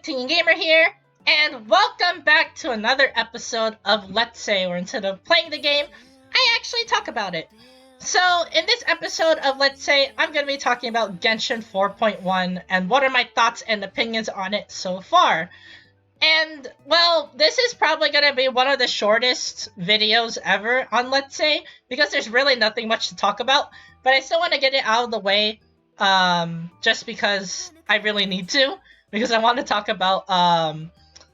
Teen Gamer here, and welcome back to another episode of Let's Say, where instead of playing the game, I actually talk about it. So, in this episode of Let's Say, I'm going to be talking about Genshin 4.1 and what are my thoughts and opinions on it so far. And, well, this is probably going to be one of the shortest videos ever on Let's Say, because there's really nothing much to talk about, but I still want to get it out of the way, just because I really need to. Because I want to talk about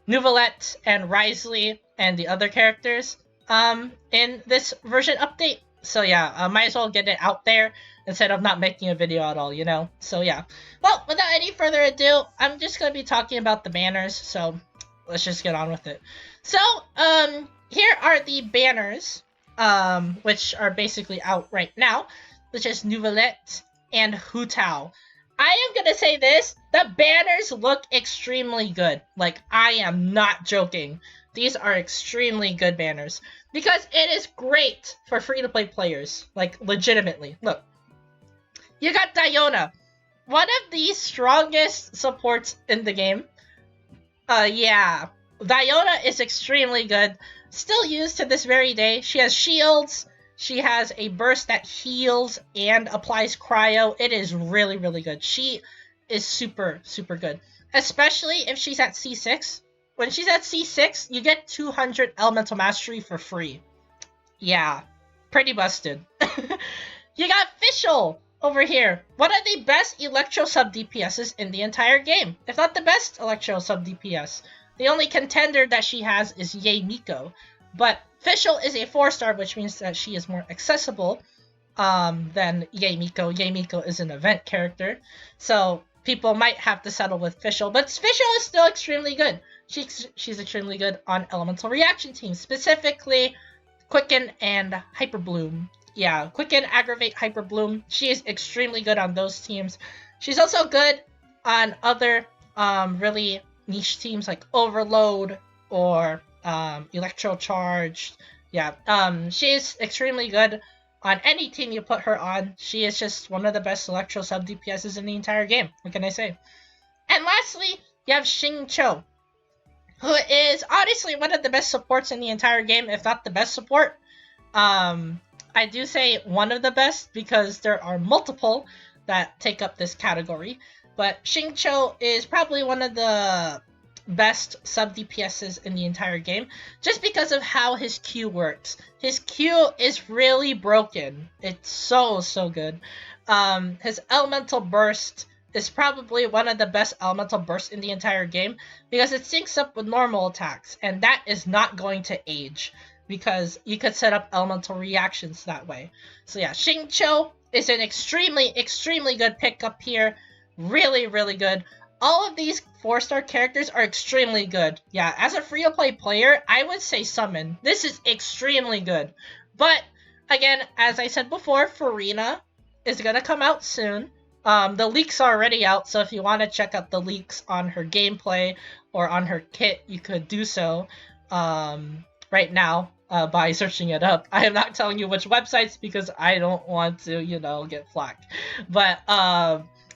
Neuvillette and wriothesley and the other characters in this version update. So yeah, I might as well get it out there instead of not making a video at all, you know? So yeah. Well, without any further ado, I'm just going to be talking about the banners, so let's just get on with it. So, here are the banners, which are basically out right now, which is Neuvillette and Hu Tao. I am gonna say this, the banners look extremely good. Like, I am not joking. These are extremely good banners. Because it is great for free-to-play players. Like, legitimately. Look. You got Diona. One of the strongest supports in the game. Yeah. Diona is extremely good. Still used to this very day. She has shields. She has a burst that heals and applies cryo. It is really, really good. She is super, super good. Especially if she's at C6. When she's at C6, you get 200 Elemental Mastery for free. Yeah, pretty busted. You got Fischl over here. One of the best Electro sub DPSs in the entire game. If not the best Electro sub DPS. The only contender that she has is Yae Miko. But Fischl is a 4-star, which means that she is more accessible than Yae Miko. Yae Miko is an event character, so people might have to settle with Fischl. But Fischl is still extremely good. She's extremely good on elemental reaction teams, specifically Quicken and Hyper Bloom. Yeah, Quicken, Aggravate, Hyper Bloom. She is extremely good on those teams. She's also good on other really niche teams like Overload or Electro Charged. Yeah, she's extremely good on any team you put her on. She is just one of the best Electro sub DPSs in the entire game. What can I say? And lastly, you have Xingqiu, who is honestly one of the best supports in the entire game, if not the best support. I do say one of the best because there are multiple that take up this category, but Xingqiu is probably one of the best sub DPSs in the entire game, just because of how his Q works. His Q is really broken. It's so good. His Elemental Burst is probably one of the best Elemental Bursts in the entire game, because it syncs up with normal attacks, and that is not going to age, because you could set up Elemental Reactions that way. So yeah, Xingqiu is an extremely good pickup here. Really, really good. All of these 4-star characters are extremely good. Yeah, as a free-to-play player, I would say Summon. This is extremely good. But, again, as I said before, Farina is going to come out soon. The leaks are already out, so if you want to check out the leaks on her gameplay or on her kit, you could do so right now by searching it up. I am not telling you which websites because I don't want to, you know, get flack. But,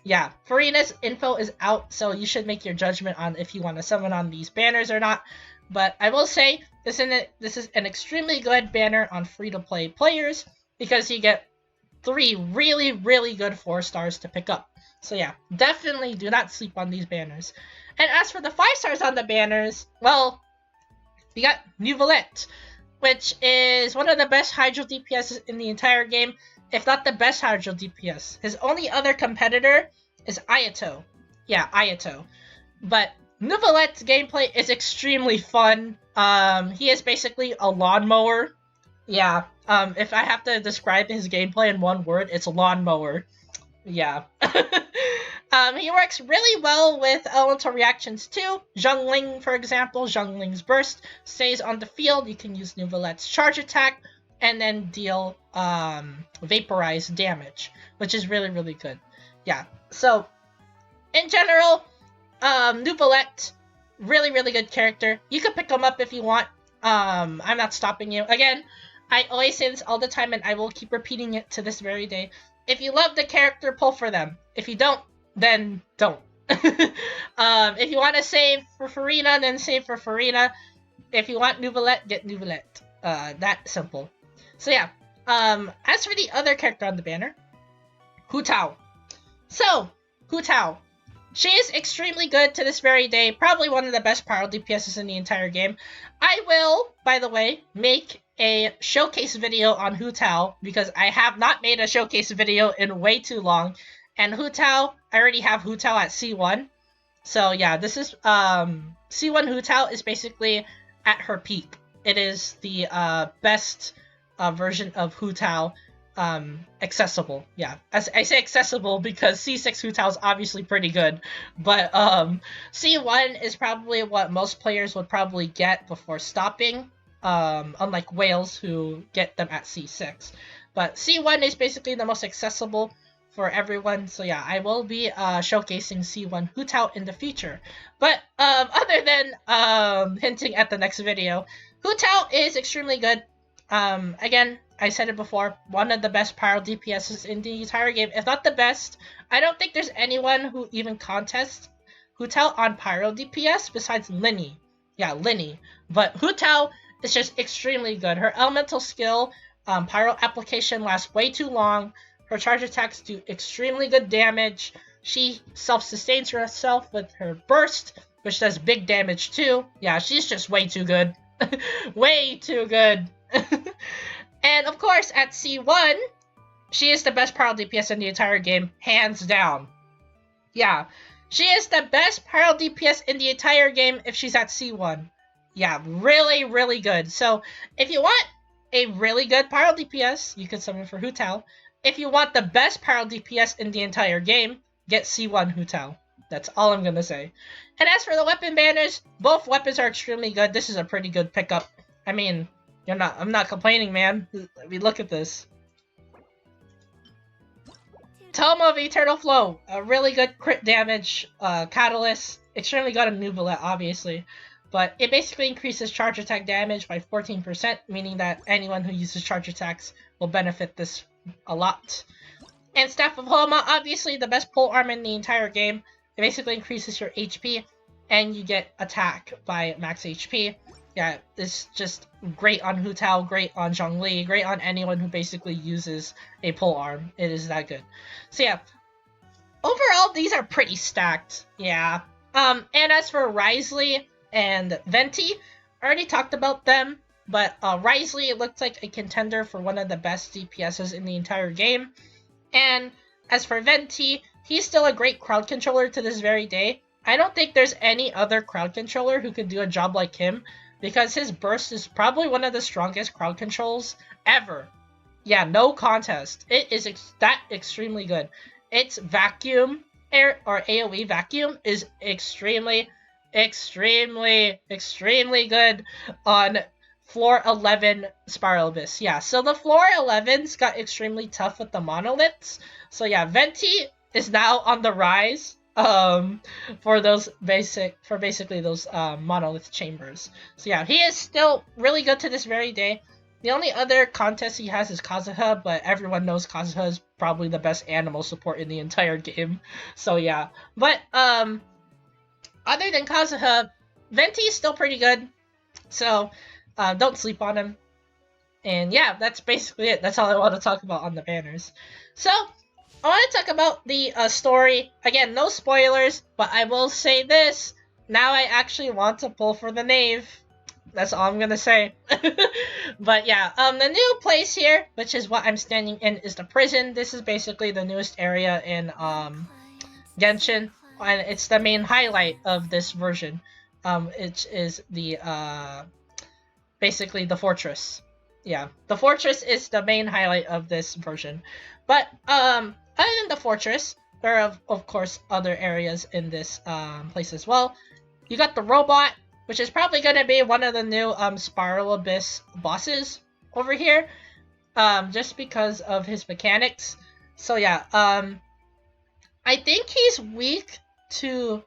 yeah, Farina's info is out, so you should make your judgment on if you want to summon on these banners or not. But I will say, this is an extremely good banner on free-to-play players, because you get 3 really, really good 4-stars to pick up. So yeah, definitely do not sleep on these banners. And as for the 5-stars on the banners, well, you got Neuvillette, which is one of the best Hydro DPSs in the entire game, if not the best Hydro DPS. His only other competitor is Ayato. Yeah, Ayato. But Neuvillette's gameplay is extremely fun. He is basically a lawnmower. Yeah, if I have to describe his gameplay in one word, it's lawnmower. Yeah. He works really well with elemental reactions too. Zhongling, for example, Zhongling's burst stays on the field. You can use Neuvillette's charge attack and then deal vaporize damage, which is really, really good. Yeah, so in general, Neuvillette, really, really good character. You can pick him up if you want. I'm not stopping you. Again, I always say this all the time, and I will keep repeating it to this very day. If you love the character, pull for them. If you don't, then don't. If you want to save for Farina, then save for Farina. If you want Neuvillette, get Neuvillette. That simple. So yeah. As for the other character on the banner, Hu Tao. So, Hu Tao. She is extremely good to this very day, probably one of the best power DPSs in the entire game. I will, by the way, make a showcase video on Hu Tao, because I have not made a showcase video in way too long. And Hu Tao, I already have Hu Tao at C1. So yeah, this is, C1 Hu Tao is basically at her peak. It is the best version of Hu Tao accessible. Yeah, as I say accessible because C6 Hu Tao is obviously pretty good, but C1 is probably what most players would probably get before stopping, unlike whales who get them at C6. But C1 is basically the most accessible for everyone, so yeah, I will be showcasing C1 Hu Tao in the future. But other than hinting at the next video, Hu Tao is extremely good. Again, I said it before, one of the best pyro DPSs in the entire game, if not the best. I don't think there's anyone who even contests Hu Tao on pyro DPS besides Linny. Yeah, Linny. But Hu Tao is just extremely good. Her elemental skill, pyro application lasts way too long. Her charge attacks do extremely good damage. She self-sustains herself with her burst, which does big damage too. Yeah, she's just way too good. Way too good. And of course, at C1, she is the best pyro DPS in the entire game, hands down. Yeah, she is the best pyro DPS in the entire game if she's at C1. Yeah, really, really good. So, if you want a really good pyro DPS, you can summon for Hu Tao. If you want the best pyro DPS in the entire game, get C1 Hu Tao. That's all I'm gonna say. And as for the weapon banners, both weapons are extremely good. This is a pretty good pickup. I mean, I'm not complaining, man. I mean, look at this. Tome of Eternal Flow, a really good crit damage catalyst. Extremely good on neuvillette, obviously. But it basically increases charge attack damage by 14%, meaning that anyone who uses charge attacks will benefit this a lot. And Staff of Homa, obviously the best pole arm in the entire game. It basically increases your HP, and you get attack by max HP. Yeah, it's just great on Hu Tao, great on Zhongli, great on anyone who basically uses a pole arm. It is that good. So yeah, overall, these are pretty stacked. Yeah. And as for wriothesley and Venti, I already talked about them, but wriothesley, it looks like a contender for one of the best DPSs in the entire game. And as for Venti, he's still a great crowd controller to this very day. I don't think there's any other crowd controller who could do a job like him, because his burst is probably one of the strongest crowd controls ever. Yeah, no contest. It is that extremely good. Its vacuum air or AoE vacuum is extremely good on floor 11 Spiral Abyss. Yeah, so the floor 11s got extremely tough with the monoliths. So yeah, Venti is now on the rise. For basically those monolith chambers. So yeah, he is still really good to this very day. The only other contest he has is Kazuha, but everyone knows Kazuha is probably the best animal support in the entire game. So yeah, but other than Kazuha, Venti is still pretty good. So don't sleep on him. And yeah, that's basically it. That's all I want to talk about on the banners. So I want to talk about the story. Again, no spoilers, but I will say this. Now I actually want to pull for the knave. That's all I'm gonna say. But yeah, the new place here, which is what I'm standing in, is the prison. This is basically the newest area in Genshin, and it's the main highlight of this version. It is the basically the fortress. Yeah, the fortress is the main highlight of this version. But other than the fortress, there are of course other areas in this place as well. You got the robot, which is probably going to be one of the new Spiral Abyss bosses over here, just because of his mechanics. So yeah, I think he's weak to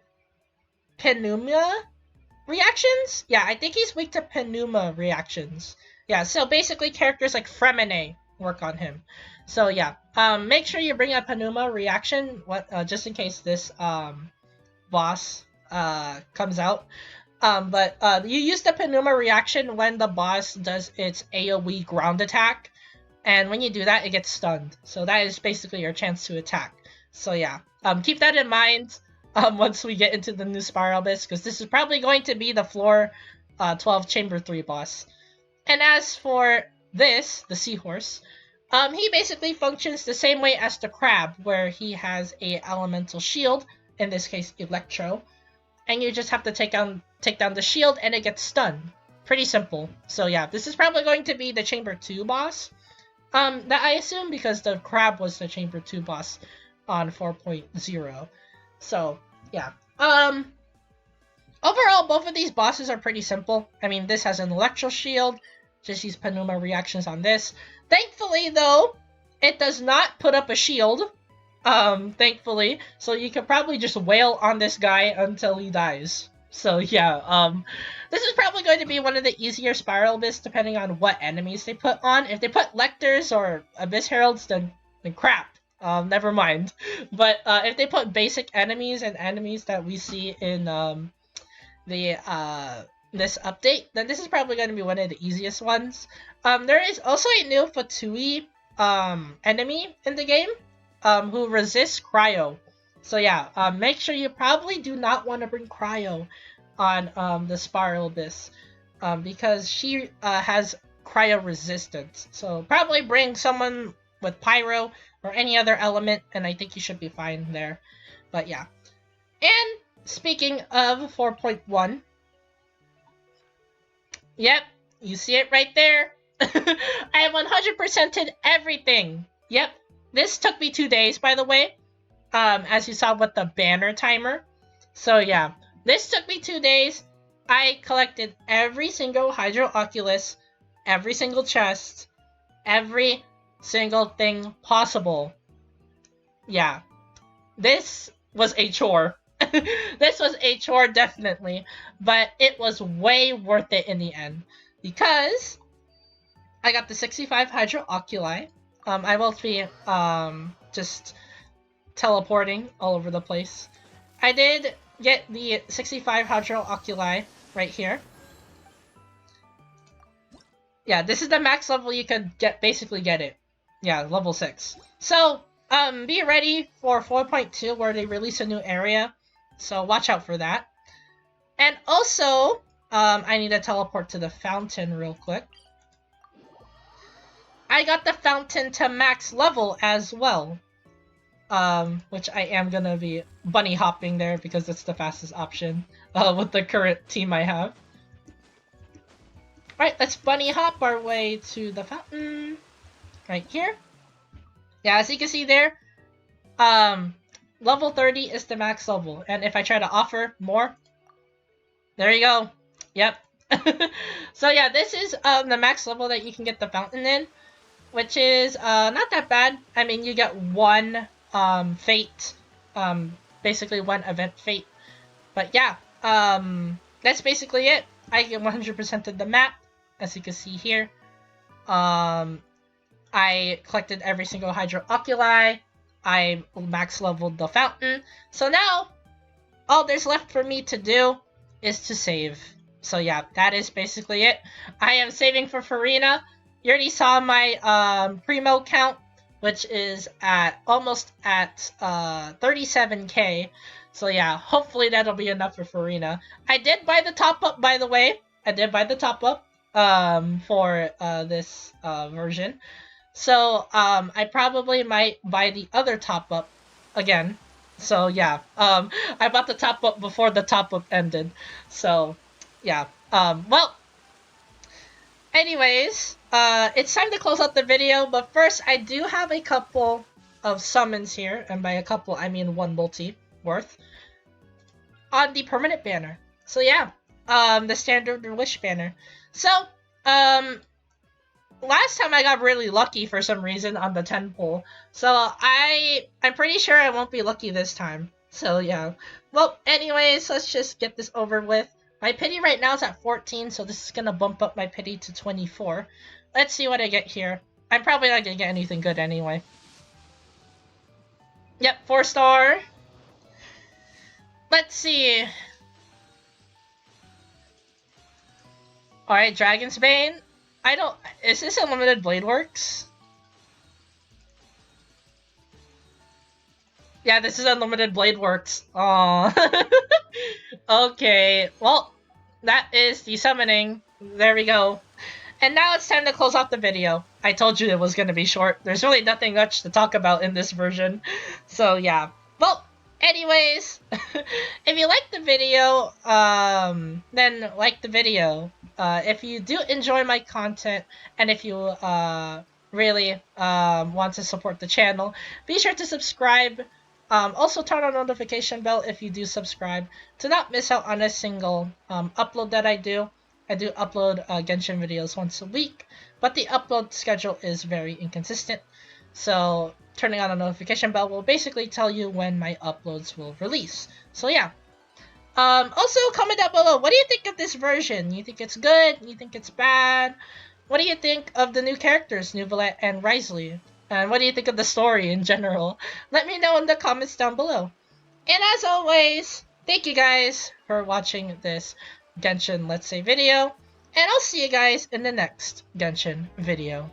Penuma reactions. Yeah, I think he's weak to Penuma reactions. Yeah, so basically characters like Fremine work on him. So yeah, make sure you bring up Penuma reaction, just in case this boss comes out. But you use the Pneuma reaction when the boss does its AoE ground attack, and when you do that, it gets stunned. So that is basically your chance to attack. So yeah, keep that in mind once we get into the new Spiral Abyss, because this is probably going to be the floor 12 Chamber 3 boss. And as for this, the Seahorse, he basically functions the same way as the Crab, where he has a elemental shield, in this case Electro, and you just have to take down the shield and it gets stunned. Pretty simple. So yeah, this is probably going to be the Chamber 2 boss, that I assume, because the Crab was the Chamber 2 boss on 4.0. So yeah. Overall, both of these bosses are pretty simple. I mean, this has an Electro Shield. Just use Pneuma reactions on this. Thankfully, though, it does not put up a shield. Thankfully. So you could probably just wail on this guy until he dies. So yeah, this is probably going to be one of the easier Spiral Abyss, depending on what enemies they put on. If they put Lectors or Abyss Heralds, then crap. Never mind. But if they put basic enemies and enemies that we see in this update, then this is probably going to be one of the easiest ones. There is also a new Fatui enemy in the game who resists Cryo. So yeah, make sure you probably do not want to bring Cryo on the Spiral Abyss because she has Cryo resistance. So probably bring someone with Pyro or any other element, and I think you should be fine there. But yeah. And speaking of 4.1, yep, you see it right there. I have 100%ed everything. Yep, this took me 2 days, by the way, as you saw with the banner timer. So yeah, this took me 2 days. I collected every single Hydro Oculus, every single chest, every single thing possible. Yeah, this was a chore. This was a chore, definitely, but it was way worth it in the end, because I got the 65 Hydro Oculi. I will be just teleporting all over the place. I did get the 65 Hydro Oculi right here. Yeah, this is the max level you could basically get it. Yeah, level 6. So, be ready for 4.2 where they release a new area. So watch out for that. And also, I need to teleport to the fountain real quick. I got the fountain to max level as well. Which I am gonna be bunny hopping there because that's the fastest option with the current team I have. Alright, let's bunny hop our way to the fountain. Right here. Yeah, as you can see there, level 30 is the max level. And if I try to offer more, there you go. Yep. So yeah, this is the max level that you can get the fountain in, which is not that bad. I mean, you get one fate, basically one event fate. But yeah, that's basically it. I get 100% of the map, as you can see here. I collected every single Hydro Oculi. I max leveled the fountain. So now, all there's left for me to do is to save. So yeah, that is basically it. I am saving for Farina. You already saw my primo count, which is almost at 37k. So yeah, hopefully that'll be enough for Farina. I did buy the top up, by the way. I did buy the top up for this version. So I probably might buy the other top up again. So yeah, I bought the top up before the top up ended. So yeah, well, anyways, it's time to close out the video. But first, I do have a couple of summons here, and by a couple I mean one multi worth on the permanent banner. So yeah, the standard wish banner. So last time I got really lucky for some reason on the 10 pull. So I'm pretty sure I won't be lucky this time. So yeah. Well, anyways, let's just get this over with. My pity right now is at 14, so this is gonna bump up my pity to 24. Let's see what I get here. I'm probably not gonna get anything good anyway. Yep, 4-star. Let's see. Alright, Dragon's Bane. I don't... Is this Unlimited Blade Works? Yeah, this is Unlimited Blade Works. Aww. Okay, well, that is the summoning. There we go. And now it's time to close off the video. I told you it was going to be short. There's really nothing much to talk about in this version. So yeah. Well, anyways, if you like the video, then like the video. If you do enjoy my content, and if you really want to support the channel, be sure to subscribe. Also turn on notification bell if you do subscribe to not miss out on a single upload that I do. I do upload Genshin videos once a week, but the upload schedule is very inconsistent. So turning on a notification bell will basically tell you when my uploads will release. So yeah. Also, comment down below. What do you think of this version? You think it's good? You think it's bad? What do you think of the new characters, Neuvillette and wriothesley? And what do you think of the story in general? Let me know in the comments down below. And as always, thank you guys for watching this Genshin Let's Say video. And I'll see you guys in the next Genshin video.